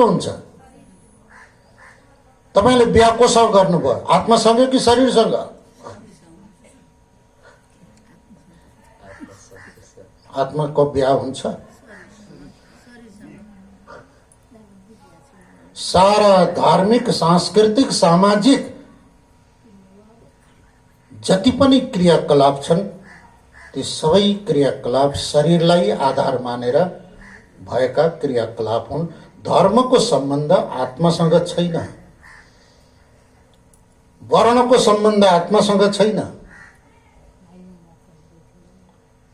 अर्को हुन्छ। तपाईले बिहा कोसँग गर्नुभयो? आत्मासँग कि शरीरसँग? आत्माको बिहा हुन्छ। सारा धार्मिक, सांस्कृतिक, सामाजिक जति पनि क्रियाकलाप छन् ती सबै क्रियाकलाप शरीरलाई आधार मानेर भएका क्रियाकलाप हुन्। धर्मको सम्बन्ध आत्मासँग छैन, वर्णको सम्बन्ध आत्मासँग छैन।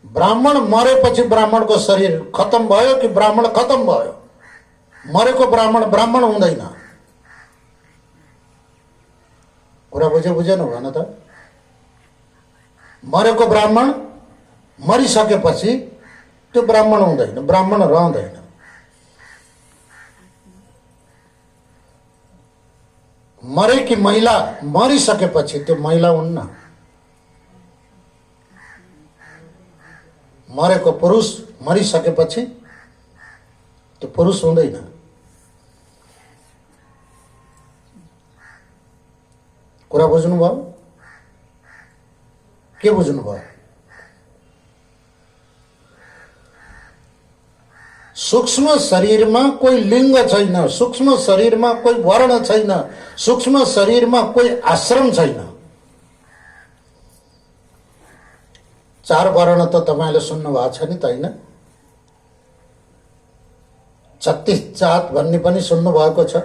ब्राह्मण मरेपछि ब्राह्मणको शरीर खत्म भयो कि ब्राह्मण खत्म भयो? मरेको ब्राह्मण ब्राह्मण हुँदैन। कुरा बुझेन भन त? मरेको ब्राह्मण मरिसकेपछि त्यो ब्राह्मण हुँदैन, ब्राह्मण रहँदैन। मरेकी महिला मरिसकेपछि त्यो महिला हुन्न। मरेको पुरुष मरिसकेपछि त्यो पुरुष हुँदैन। कुरा बुझ्नुभयो? के बुझ्नुभयो? सूक्ष्म शरीरमा कोही लिङ्ग छैन, सूक्ष्म शरीरमा कोही वर्ण छैन, सूक्ष्म शरीरमा कोही आश्रम छैन। 4 वर्ण त तपाईले सुन्नु भएको छ नि त, हैन? 36 जात भन्ने पनि सुन्नु भएको छ।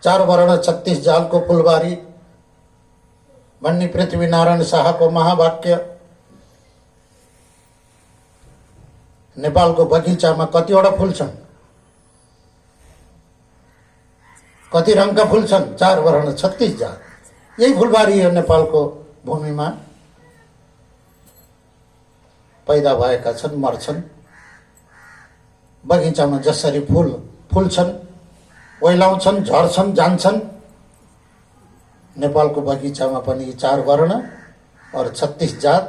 4 वर्ण 36 जातको फुलबारी भन्ने पृथ्वीनारायण शाहको महावाक्य। नेपालको बगैँचामा कतिवटा फुल छन्? कति रङका फुल छन्? 4 वर्ण 36 जात। यही फुलबारी हो नेपालको भूमिमा पैदा भएका छन्, मर्छन्। बगैँचामा जसरी फुल फुल्छन्, ओइलाउँछन्, झर्छन्, जान्छन्, नेपालको बगैँचामा पनि 4 वर्ण और 36 जात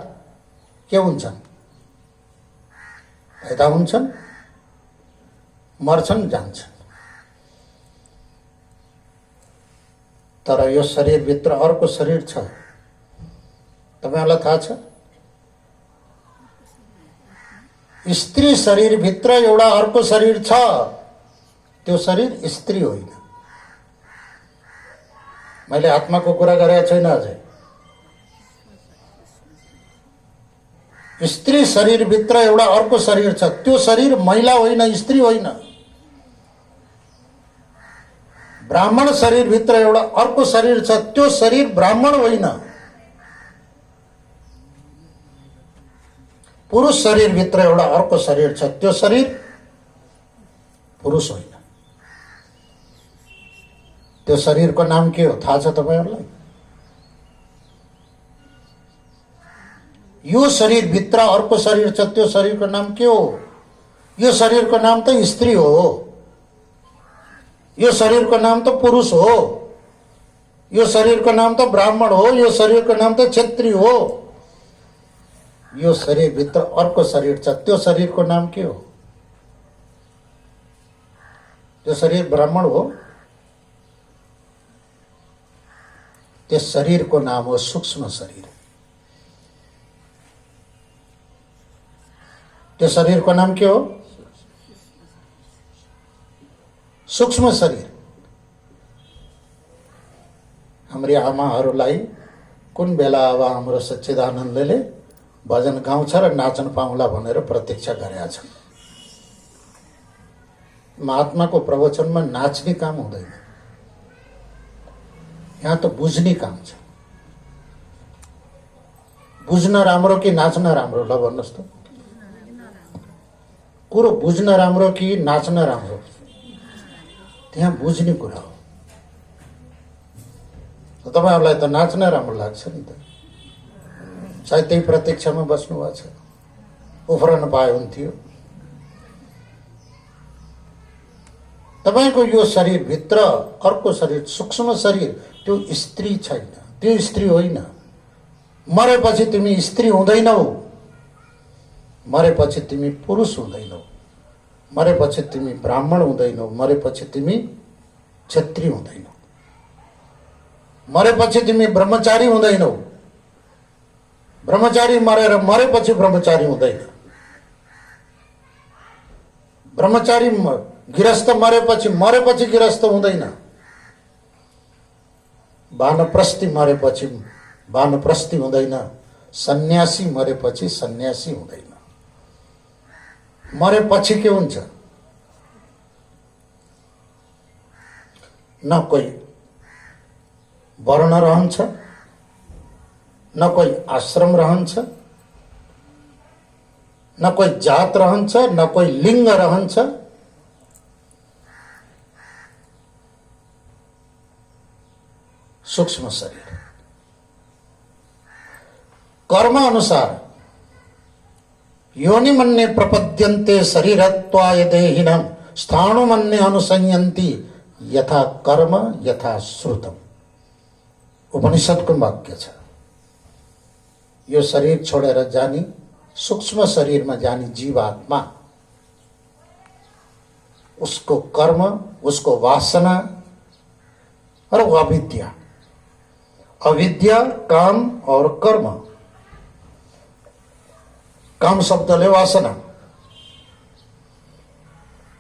के हुन्छन्? पैदा हुन्छन्, मर्छन्, जान्छन्। तर यो शरीरभित्र अर्को शरीर छ। तपाईहरुलाई थाहा छ? स्त्री शरीरभित्र एउटा अर्को शरीर छ। त्यो शरीर स्त्री होइन। मैले आत्माको कुरा गरेको छैन अझै। स्त्री शरीरभित्र एउटा अर्को शरीर छ। त्यो शरीर महिला होइन, स्त्री होइन। ब्राह्मण शरीरभित्र एउटा अर्को शरीर छ। त्यो शरीर ब्राह्मण होइन। पुरुष शरीरभित्र एउटा अर्को शरीर छ। त्यो शरीर पुरुष होइन। त्यो शरीरको नाम के हो थाहा छ तपाईहरुलाई? यो शरीरभित्र अर्को शरीर छ। त्यो शरीरको नाम के हो? यो शरीरको नाम त स्त्री हो। यो शरीरको नाम त पुरुष हो। यो शरीरको नाम त ब्राह्मण हो। यो शरीरको नाम त क्षत्रिय हो। यो शरीरभित्र अर्को शरीर छ। त्यो शरीरको नाम के हो? त्यो शरीर ब्राह्मण हो। त्यस शरीरको नाम हो सूक्ष्म शरीर। त्यो शरीरको नाम के हो? सूक्ष्म शरीर। हाम्री आमाहरूलाई कुन बेला अब हाम्रो सच्चिदानन्दले भजन गाउँछ र नाचन पाउला भनेर प्रतीक्षा गरेका छन्। महात्माको प्रवचनमा नाच्ने काम हुँदैन। यहाँ त बुझ्ने काम छ। बुझ्न राम्रो कि नाच्न राम्रो? ल भन्नुहोस् त। कुरो बुझ्न राम्रो कि नाच्न राम्रो? त्यहाँ बुझ्ने कुरा हो। तपाईहरुलाई त नाच्न राम्रो लाग्छ नि त। सायद त्यही प्रतीक्षामा बस्नु भएको छ। उफ्रन पाए हुन्थ्यो। तपाईको यो शरीरभित्र अर्को शरीर, सूक्ष्म शरीर, त्यो स्त्री छैन। त्यो स्त्री होइन। मरेपछि तिमी स्त्री हुँदैनौ। मरेपछि तिमी पुरुष हुँदैनौ। मरेपछि तिमी ब्राह्मण हुँदैनौ, मरेपछि तिमी क्षत्रिय हुँदैनौ, मरेपछि तिमी ब्रह्मचारी हुँदैनौ, ब्रह्मचारी मरेपछि ब्रह्मचारी हुँदैन, ब्रह्मचारी गृहस्थ मरेपछि गृहस्थ हुँदैन, वानप्रस्थी मरेपछि वानप्रस्थी हुँदैन, सन्यासी मरेपछि सन्यासी हुँदैन। मरेपछि के हुन्छ? न कोही वर्ण रहन्छ, न कोही आश्रम रहन्छ, न कोही जात रहन्छ, न कोही लिङ्ग रहन्छ। सूक्ष्म शरीर कर्म अनुसार योनि मन्ये प्रपद्यन्ते शरीरत्वाय देहिनम् स्थाणु मन्ये अनुसंयन्ति यथा कर्म यथा श्रुतम। उपनिषदको वाक्य छ। यो शरीर छोडेर जाने, सूक्ष्म शरीरमा जाने जीवात्मा, उसको कर्म, उसको वासना और अविद्या, अविद्या, काम और कर्म। काम शब्दले वासना,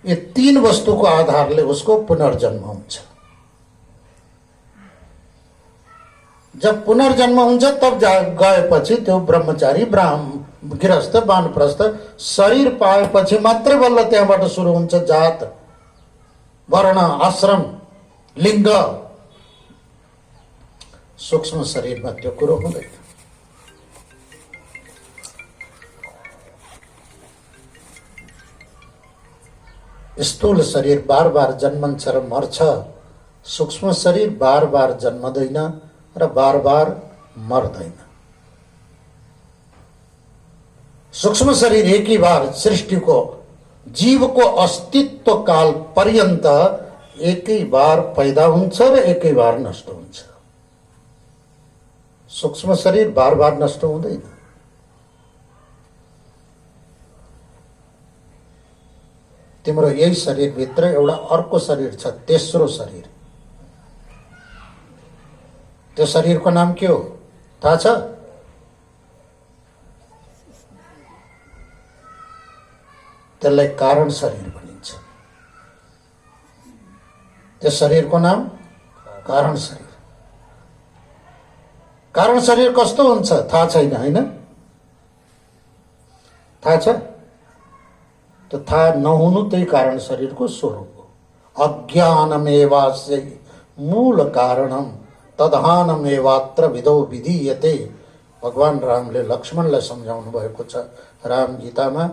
ये तीन वस्तुको आधारले उसको पुनर्जन्म हुन्छ। जब पुनर्जन्म हुन्छ तब गएपछि त्यो ब्रह्मचारी, गृहस्थ, वानप्रस्थ शरीर पाएपछि मात्रै बल्ल त्यहाँबाट सुरु हुन्छ जात, वर्ण, आश्रम, लिङ्ग। सूक्ष्म शरीरमा त्यो कुरो हुँदैन। स्थूल शरीर बार बार जन्मन्छ र मर्छ, सूक्ष्म शरीर बार बार जन्मदैन र बार बार मर्दैन। सूक्ष्म शरीर एक ही बार सृष्टिको, जीवको अस्तित्व काल पर्यन्त एकै बार पैदा हुन्छ र एकै बार नष्ट हुन्छ। सूक्ष्म शरीर बार बार नष्ट हुँदैन। तिम्रो यही शरीरभित्र एउटा अर्को शरीर छ, तेस्रो शरीर। त्यो शरीरको नाम के हो थाहा छ? त्यसलाई कारण शरीर भनिन्छ। त्यो शरीरको नाम कारण शरीर। कारण शरीर कस्तो हुन्छ थाहा छैन, हैन? थाहा छ? तो थाहा नहुनु त्यही कारण शरीरको स्वरूप हो। अज्ञानमेवास्य मूल कारणम तदहानमेवात्र विदो विधीयते। भगवान रामले लक्ष्मणलाई सम्झाउनु भएको छ राम गीतामा।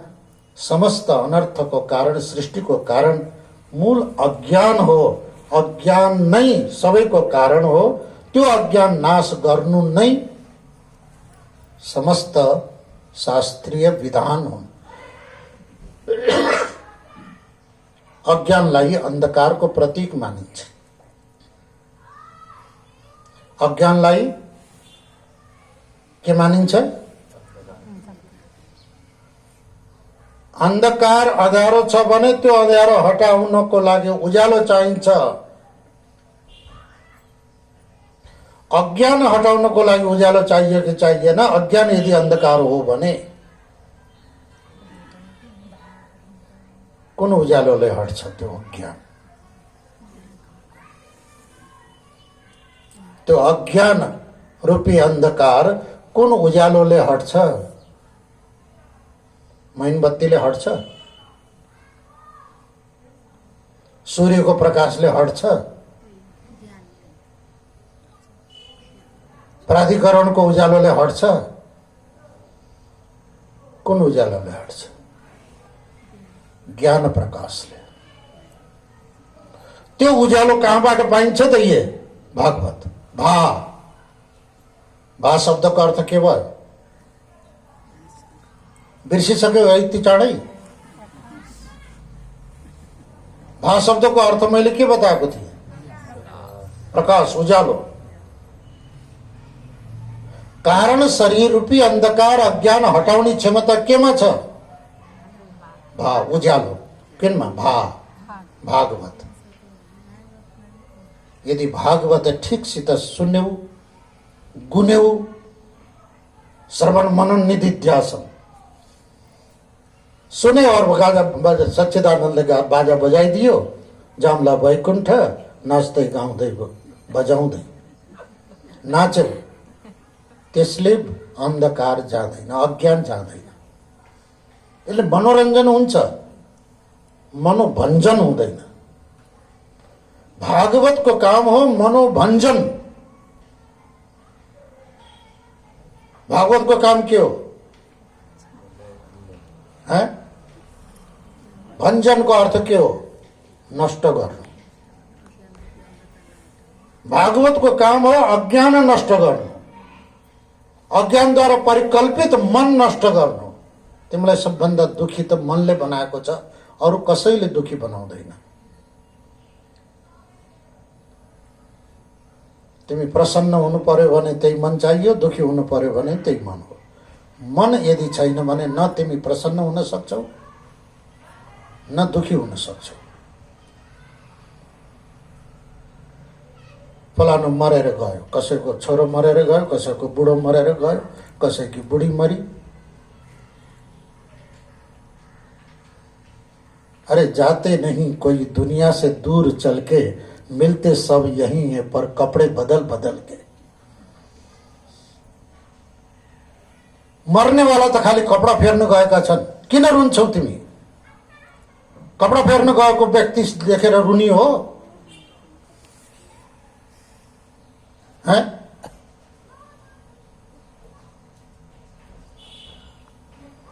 समस्त अनर्थको कारण, सृष्टिको कारण मूल अज्ञान हो। अज्ञान नै सबैको कारण हो। त्यो अज्ञान नाश गर्नु नै समस्त शास्त्रीय विधान हुन्। अज्ञानलाई अन्धकारको प्रतीक मानिन्छ। अज्ञानलाई के मानिन्छ? अन्धकार अँध्यारो छ भने त्यो अँध्यारो हटाउनको लागि उज्यालो चाहिन्छ। अज्ञान हटाउनको लागि उज्यालो चाहियो कि चाहिएन? अज्ञान यदि अन्धकार हो भने कुन उज्यालोले हट्छ? त्यो अज्ञान। त्यो अज्ञान रूपी अन्धकार कुन उज्यालोले हट्छ? मोमबत्तीले हट्छ? सूर्यको प्रकाशले हट्छ? प्राधिकरणको उज्यालोले हट्छ? कुन उज्यालोले हट्छ? ज्ञान प्रकाशले। त्यो उज्यालो कहाँबाट पाइन्छ त? ये भागवत। भा शब्दको अर्थ के भयो? बिर्सिसक्यो यति चाँडै? भा शब्दको अर्थ मैले के बताएको थिएँ? प्रकाश, उज्यालो। कारण शरीर रूपी अन्धकार, अज्ञान हटाउने क्षमता केमा छ? भा, उज्यालो। किनमा भागवत। यदि भागवत ठिकसित सुन्यौ गुन्यौ श्रवण मनन निधिध्यासन सुने और बाजा सच्चिदानंद का बाजा बजाइदियो जामला वैकुण्ठ नाच्दै गाउँदै बजाउँदै नाच्यो त्यसले अन्धकार जाँदैन, अज्ञान जाँदैन। यसले मनोरञ्जन हुन्छ, मनोभञ्जन हुँदैन। भागवतको काम हो मनोभञ्जन। भागवतको काम के हो? है? भञ्जनको अर्थ के हो? नष्ट गर्नु। भागवतको काम हो अज्ञान नष्ट गर्नु, अज्ञानद्वारा परिकल्पित मन नष्ट गर्नु। तिमीलाई सबभन्दा दुखी त मनले बनाएको छ, अरू कसैले दुखी बनाउँदैन। तिमी प्रसन्न हुनु पर्यो भने त्यही मन चाहियो, दुखी हुनु पर्यो भने त्यही मन हो। मन यदि छैन भने न तिमी प्रसन्न हुन सक्छौ न दुखी हुन सक्छौ। फलानु मरेर गयो, कसैको छोरो मरेर गयो, कसैको बुढो मरेर गयो, कसैकी बुढी मरी। अरे जाते नहीं कोई दुनिया से दूर चल के, मिलते सब यही है पर कपड़े बदल बदल के। मर्ने वाला त खाली कपडा फेर्न गएका छन्। किन रुन्छौ तिमी? कपडा फेर्न गएको व्यक्ति देखेर रुनी हो? हैं?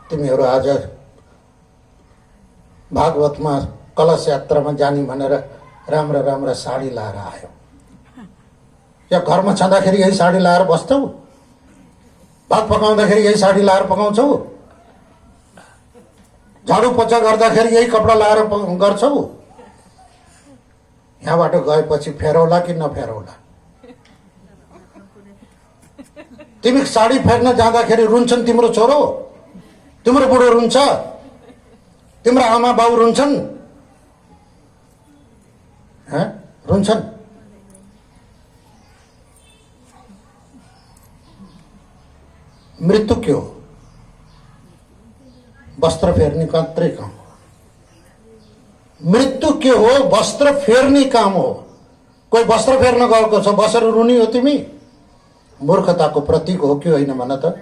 तिमीहरू आज भागवतमा कलश यात्रामा जाने भनेर राम्रा राम्रा साडी लाएर आयो। या घरमा छँदाखेरि यही साडी लाएर बस्छौ? भात पकाउँदाखेरि यही साडी लाएर पकाउँछौ? झाडु पोछा गर्दाखेरि यही कपडा लाएर गर्छौ? यहाँबाट गएपछि फेरौला कि नफेरौला? तिमी साडी फेर्न जाँदाखेरि रुन्छन् तिम्रो छोरो, तिम्रो बुढो रुन्छ, तिम्रो आमा बाउ रुन्छन्, रुन्छन्। मृत्यु के हो? वस्त्र फेर्ने मात्रै काम हो। मृत्यु के हो? वस्त्र फेर्ने काम हो। कोही वस्त्र फेर्न गएको छ, बसेर रुनी हो तिमी? मूर्खताको प्रतीक हो कि होइन भन त?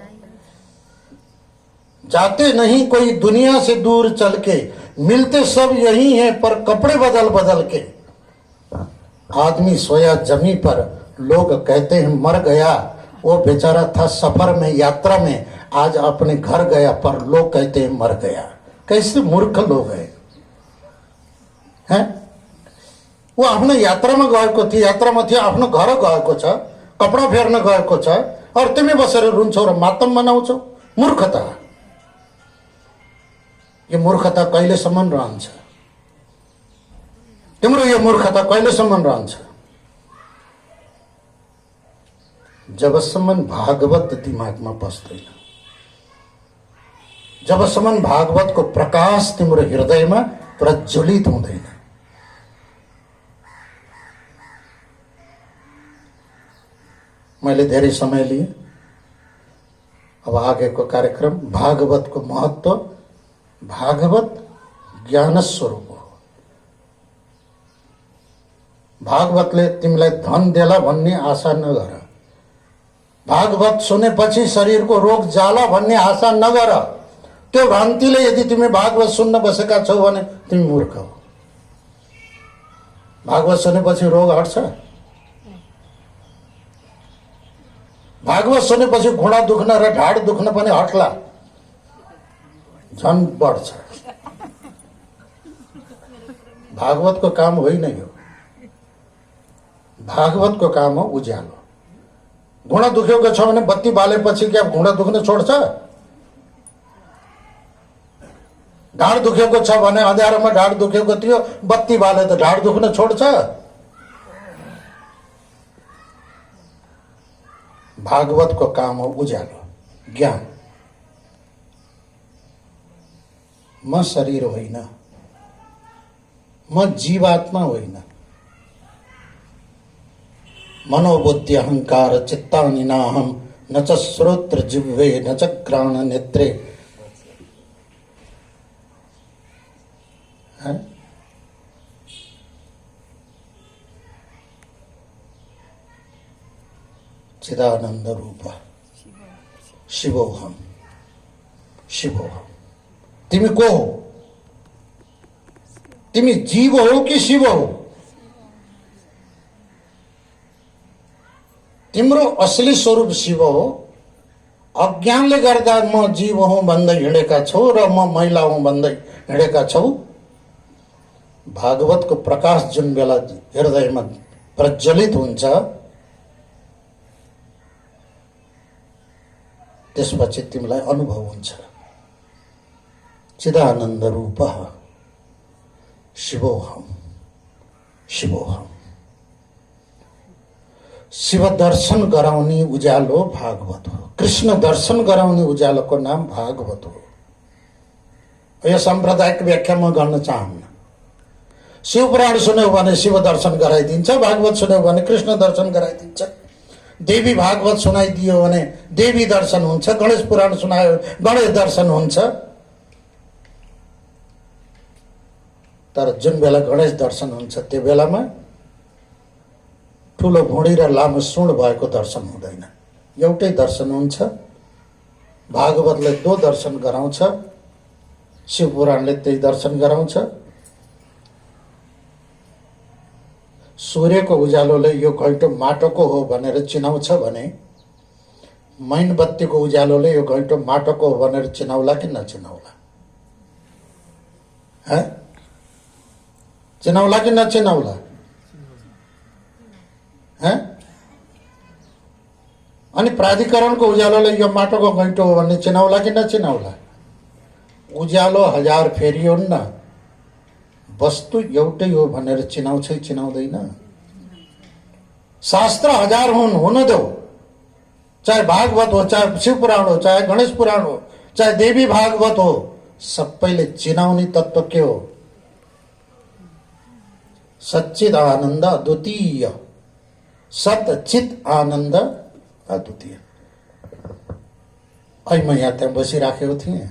जाते नहीं कोई दुनिया से दूर चल के, मिलते सब यही हैं पर कपड़े बदल बदल के। आदमी सोया जमी पर, लोग कहते हैं मर गया, वो बेचारा था सफर में यात्रा में, आज अपने घर गया पर लोग कहते हैं मर गया। कैसे मूर्ख लोग हैं? वो आफ्नो यात्रामा गएको थियो, यात्रामा थियो, आफ्नो घर गएको छ, कपडा फेर्न गएको छ, और तिमी बसेर रुन्छौ र मातम मनाउँछौ। मूर्खता। यो मूर्खता कहिलेसम्म रहन्छ? तिम्रो यो मूर्खता कहिलेसम्म रहन्छ? जबसम्म भागवत दिमागमा बस्दैन, जबसम्म भागवतको प्रकाश तिम्रो हृदयमा प्रज्वलित हुँदैन। मैले धेरै समय लिए। अब आगेको कार्यक्रम भागवतको महत्व। भागवत ज्ञान स्वरूप हो। भागवतले तिमीलाई धन देला भन्ने आशा नगर। भागवत सुनेपछि शरीरको रोग जाला भन्ने आशा नगर। त्यो भ्रान्तिले यदि तिमी भागवत सुन्न बसेका छौ भने तिमी मूर्ख हो। भागवत सुनेपछि रोग हट्छ? भागवत सुनेपछि घुँडा दुख्न र ढाड दुख्न पनि हट्ला, झन् बढ्छ। भागवतको काम होइन यो। भागवतको काम हो उज्यालो। घुँडा दुखेको छ भने बत्ती बालेपछि क्या घुँडा दुख्न छोड्छ? ढाड दुखेको छ भने अँध्यारोमा ढाड दुखेको थियो, बत्ती बाले त ढाड दुख्न छोड्छ? भागवतको काम हो उज्यालो, ज्ञान। म शरीर होइन, म जीवात्मा होइन। मनोबुद्धि अहंकार चित्तानि नाहम न च श्रोत्र जिह्वे न च घ्राण नेत्रे। चिदानंद रूप शिवोहम शिवोहम। तिमी को हो? तिमी जीव हो कि शिव हो? तिम्रो असली स्वरूप शिव हो। अज्ञानले गर्दा म जीव हुँ भन्दै हिँडेका छौ र म महिला हुँ भन्दै हिँडेका छौ। भागवतको प्रकाश जुन बेला हृदयमा प्रज्वलित हुन्छ त्यसपछि तिमीलाई अनुभव हुन्छ। चिदानन्द रूप शिवोहम शिवोहम। शिव दर्शन गराउने उज्यालो भागवत हो। कृष्ण दर्शन गराउने उज्यालोको नाम भागवत हो। यो सांप्रदायिक व्याख्या म गर्न चाहन्न। शिवपुराण सुन्यौ भने शिव दर्शन गराइदिन्छ, भागवत सुन्यौ भने कृष्ण दर्शन गराइदिन्छ, देवी भागवत सुनाइदियो भने देवी दर्शन हुन्छ, गणेश पुराण सुनायो गणेश दर्शन हुन्छ। तर जुन बेला गणेश दर्शन हुन्छ त्यो बेलामा ठुलो भुँडी र लामो सुँड भएको दर्शन हुँदैन, एउटै दर्शन हुन्छ। भागवतले दो दर्शन गराउँछ, शिवपुराणले त्यही दर्शन गराउँछ। सूर्यको उज्यालोले यो घैँटो माटोको हो भनेर चिनाउँछ भने मैनबत्तीको उज्यालोले यो घैँटो माटोको हो भनेर चिनाउला कि नचिनाउला? चिनाउला कि नचिनाउला? अनि प्राधिकरणको उज्यालोले यो माटोको घैँटो हो भन्ने चिनाउला कि नचिनाउला? उज्यालो हजार फेरियोन् न, वस्तु एउटै हो भनेर चिनाउँछ चिनाउँदैन? शास्त्र हजार हुन्, हुन दो, चाहे भागवत हो, चाहे शिवपुराण हो, चाहे गणेश पुराण हो, चाहे देवी भागवत हो, सबैले चिनाउने तत्त्व के हो? सच्चिद आनन्द अद्वितीय, सत चित आनन्द अद्वितीय। अहिले म यहाँ त्यहाँ बसिराखेको थिएँ,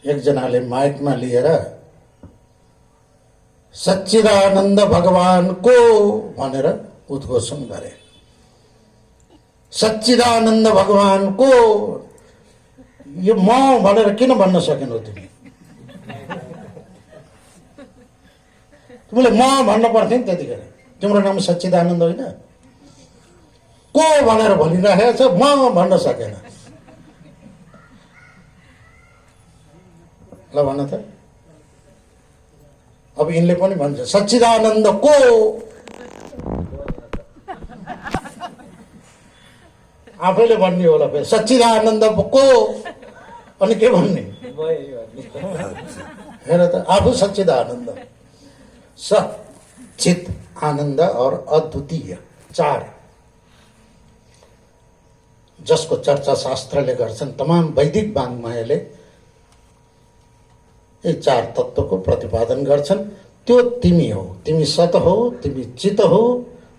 एकजनाले माइकमा लिएर सच्चिदानन्द भगवानको भनेर उद्घोषण गरे। सच्चिदानन्द भगवानको। यो म भनेर किन भन्न सकेनौ तिमी? तिमीले म भन्न पर्थ्यो नि त्यतिखेर। तिम्रो नाम सच्चिदानन्द होइन? को भनेर भनिराखेको छ, म भन्न सकेन। ल भन त। अब यिनले पनि भन्छ सच्चिदानन्द को? आफैले भन्ने होला फेरि सच्चिदानन्द को, अनि के भन्ने? हेर त, आफू सच्चिदानन्द, सच्चित आनन्द और अद्वितीय, चार, जसको चर्चा शास्त्रले गर्छन्, तमाम वैदिक वाङ्मयले यी चार तत्त्वको प्रतिपादन गर्छन्। त्यो तिमी हो, तिमी सत हो, तिमी चित हो,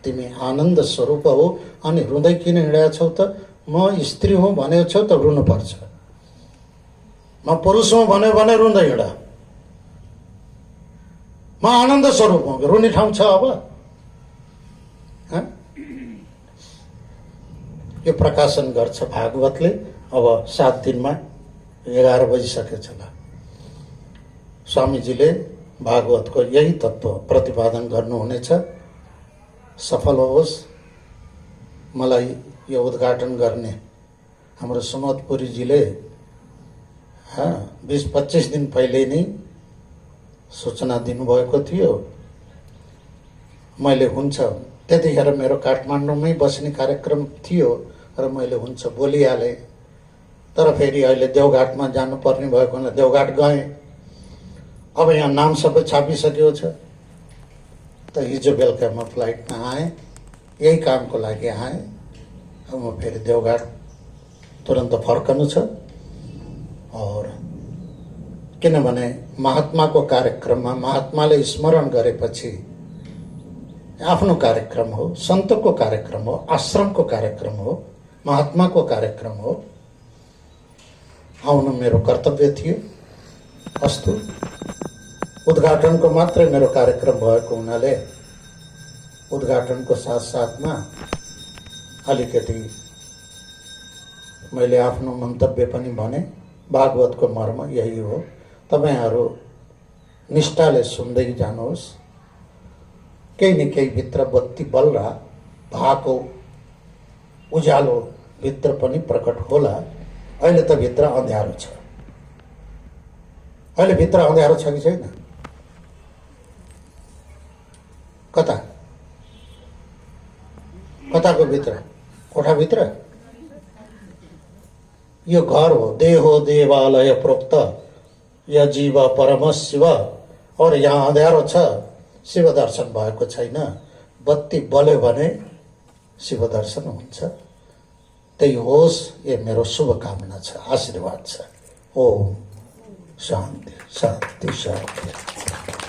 तिमी आनन्द स्वरूप हो। अनि रुँदै किन हिँडेका छौ त? म स्त्री हुँ भनेको छौ त रुनु पर्छ, म पुरुष हुँ भन्यो भने रुँदै हिँड। म आनन्द स्वरूप हुँ, रुने ठाउँ छ अब? यो प्रकाशन गर्छ भागवतले। अब 7 दिनमा 11 बजिसकेछ ल। स्वामीजीले भागवतको यही तत्त्व प्रतिपादन गर्नुहुनेछ। सफल होस्। मलाई यो उद्घाटन गर्ने हाम्रो सुमोदपुरीजीले 20-25 दिन पहिले नै सूचना दिनुभएको थियो। मैले हुन्छ त्यतिखेर मेरो काठमाडौँमै बस्ने कार्यक्रम थियो र मैले हुन्छ बोलिहालेँ। तर फेरि अहिले देवघाटमा जानुपर्ने भएको हुनाले देवघाट गएँ। अब यहाँ नाम सबै छापिसकेको छ। त हिजो बेलुका म फ्लाइटमा आएँ, यही कामको लागि आएँ। अब म फेरि देवघाट तुरन्त फर्कनु छ। और किनभने महात्माको कार्यक्रममा महात्माले स्मरण गरेपछि आफ्नो कार्यक्रम हो, सन्तको कार्यक्रम हो, आश्रमको कार्यक्रम हो, महात्माको कार्यक्रम हो। आउनु मेरो कर्तव्य थियो। अस्तु, उद्घाटनको मात्रै मेरो कार्यक्रम भएको हुनाले उद्घाटनको साथसाथमा अलिकति मैले आफ्नो मन्तव्य पनि भने। भागवतको मर्म यही हो, तपाईहरू निष्ठाले सुन्दै जानुहोस्। केही न केही भित्र बत्ती बल्ला भएको उज्यालो भित्र पनि प्रकट होला। अहिले त भित्र अँध्यारो छ। अहिले भित्र अँध्यारो छ कि छैन? कता कताको भित्र? कोठाभित्र? यो घर हो, देहो देवालय प्रोक्त, या जीव परम शिव। और यहाँ अँध्यारो छ, शिव दर्शन भएको छैन। बत्ती बल्यो भने शिव दर्शन हुन्छ। त्यही होस्, ये मेरो शुभकामना छ, आशीर्वाद छ। ओम शान्ति शान्ति शान्ति।